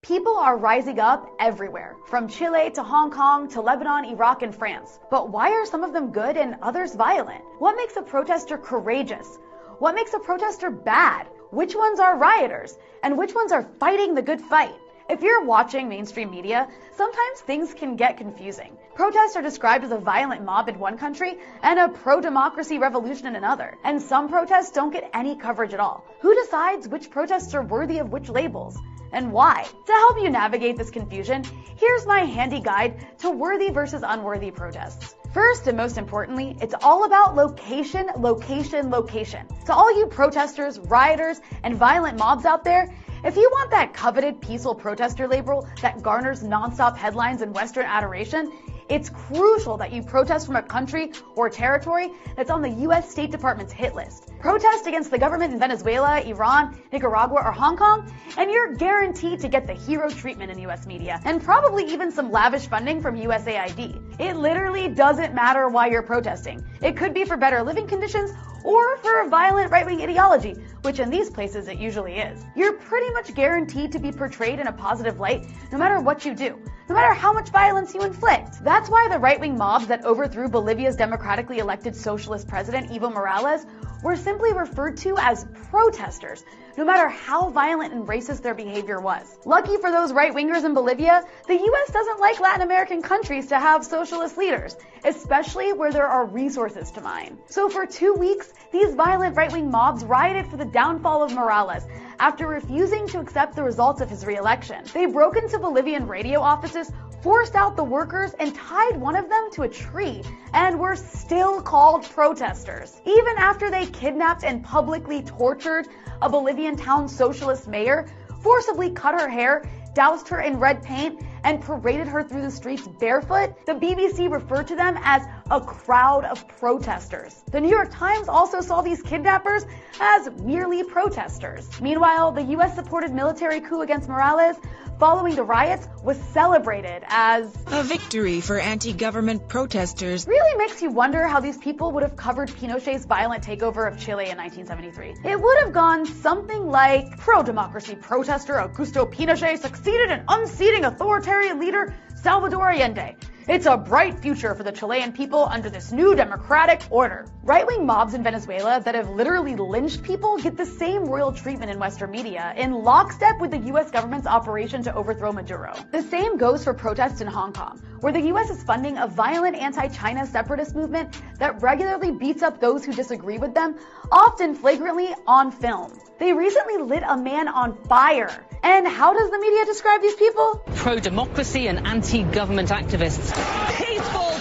People are rising up everywhere, from Chile to Hong Kong to Lebanon, Iraq, and France. But why are some of them good and others violent? What makes a protester courageous? What makes a protester bad? Which ones are rioters? And which ones are fighting the good fight? If you're watching mainstream media, sometimes things can get confusing. Protests are described as a violent mob in one country and a pro-democracy revolution in another. And some protests don't get any coverage at all. Who decides which protests are worthy of which labels? And why? To help you navigate this confusion, here's my handy guide to worthy versus unworthy protests. First and most importantly, it's all about location, location, location. To all you protesters, rioters, and violent mobs out there, if you want that coveted peaceful protester label that garners nonstop headlines and Western adoration, it's crucial that you protest from a country or territory that's on the US State Department's hit list. Protest against the government in Venezuela, Iran, Nicaragua, or Hong Kong, and you're guaranteed to get the hero treatment in US media, and probably even some lavish funding from USAID. It literally doesn't matter why you're protesting. It could be for better living conditions or for a violent right-wing ideology, which in these places it usually is. You're pretty much guaranteed to be portrayed in a positive light no matter what you do, no matter how much violence you inflict. That's why the right-wing mobs that overthrew Bolivia's democratically elected socialist president Evo Morales were simply referred to as protesters, no matter how violent and racist their behavior was. Lucky for those right-wingers in Bolivia, the US doesn't like Latin American countries to have socialist leaders, especially where there are resources to mine. So for 2 weeks, these violent right-wing mobs rioted for the downfall of Morales after refusing to accept the results of his re-election. They broke into Bolivian radio offices, forced out the workers, and tied one of them to a tree, and were still called protesters. Even after they kidnapped and publicly tortured a Bolivian town socialist mayor, forcibly cut her hair, doused her in red paint, and paraded her through the streets barefoot, the BBC referred to them as a crowd of protesters. The New York Times also saw these kidnappers as merely protesters. Meanwhile, the US-supported military coup against Morales following the riots was celebrated as a victory for anti-government protesters. Really makes you wonder how these people would have covered Pinochet's violent takeover of Chile in 1973. It would have gone something like, pro-democracy protester Augusto Pinochet succeeded in unseating authoritarian leader Salvador Allende. It's a bright future for the Chilean people under this new democratic order. Right-wing mobs in Venezuela that have literally lynched people get the same royal treatment in Western media, in lockstep with the US government's operation to overthrow Maduro. The same goes for protests in Hong Kong, where the US is funding a violent anti-China separatist movement that regularly beats up those who disagree with them, often flagrantly on film. They recently lit a man on fire. And how does the media describe these people? Pro-democracy and anti-government activists. Peaceful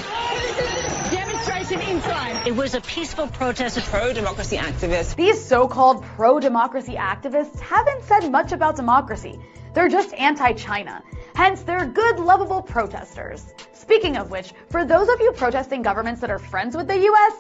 demonstration inside. It was a peaceful protest of pro-democracy activists. These so-called pro-democracy activists haven't said much about democracy. They're just anti-China. Hence, they're good, lovable protesters. Speaking of which, for those of you protesting governments that are friends with the US,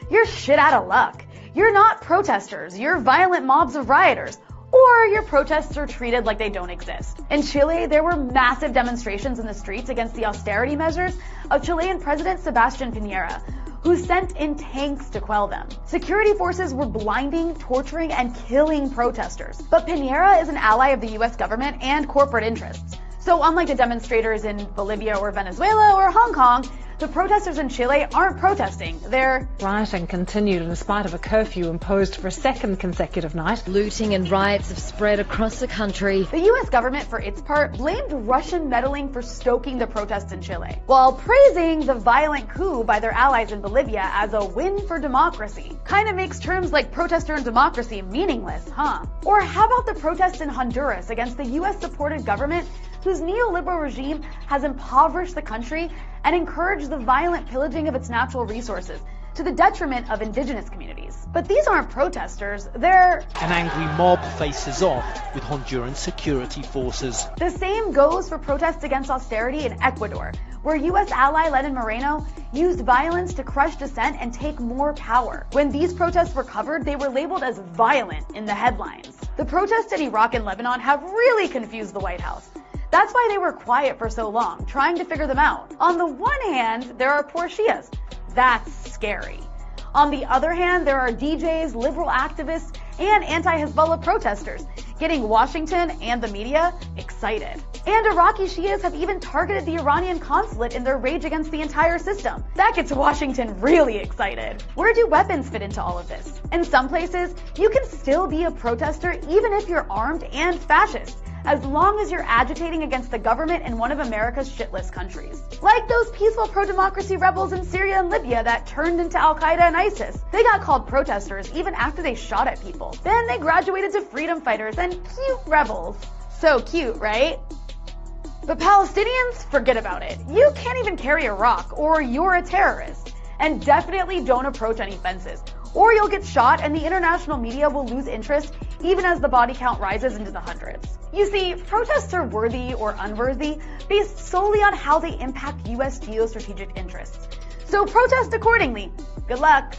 you're shit out of luck. You're not protesters, you're violent mobs of rioters. Or your protests are treated like they don't exist. In Chile, there were massive demonstrations in the streets against the austerity measures of Chilean President Sebastián Piñera, who sent in tanks to quell them. Security forces were blinding, torturing, and killing protesters. But Piñera is an ally of the US government and corporate interests. So unlike the demonstrators in Bolivia or Venezuela or Hong Kong, the protesters in Chile aren't protesting, they're... Rioting continued in spite of a curfew imposed for a second consecutive night. Looting and riots have spread across the country. The US government, for its part, blamed Russian meddling for stoking the protests in Chile, while praising the violent coup by their allies in Bolivia as a win for democracy. Kinda makes terms like protester and democracy meaningless, huh? Or how about the protests in Honduras against the US-supported government whose neoliberal regime has impoverished the country and encouraged the violent pillaging of its natural resources to the detriment of indigenous communities. But these aren't protesters, they're... An angry mob faces off with Honduran security forces. The same goes for protests against austerity in Ecuador, where US ally Lenin Moreno used violence to crush dissent and take more power. When these protests were covered, they were labeled as violent in the headlines. The protests in Iraq and Lebanon have really confused the White House. That's why they were quiet for so long, trying to figure them out. On the one hand, there are poor Shias. That's scary. On the other hand, there are DJs, liberal activists, and anti-Hezbollah protesters, getting Washington and the media excited. And Iraqi Shias have even targeted the Iranian consulate in their rage against the entire system. That gets Washington really excited. Where do weapons fit into all of this? In some places, you can still be a protester even if you're armed and fascist, as long as you're agitating against the government in one of America's shitless countries. Like those peaceful pro-democracy rebels in Syria and Libya that turned into Al-Qaeda and ISIS. They got called protesters even after they shot at people. Then they graduated to freedom fighters and cute rebels. So cute, right? But Palestinians, forget about it. You can't even carry a rock, or you're a terrorist. And definitely don't approach any fences, or you'll get shot and the international media will lose interest even as the body count rises into the hundreds. You see, protests are worthy or unworthy based solely on how they impact US geostrategic interests. So protest accordingly. Good luck.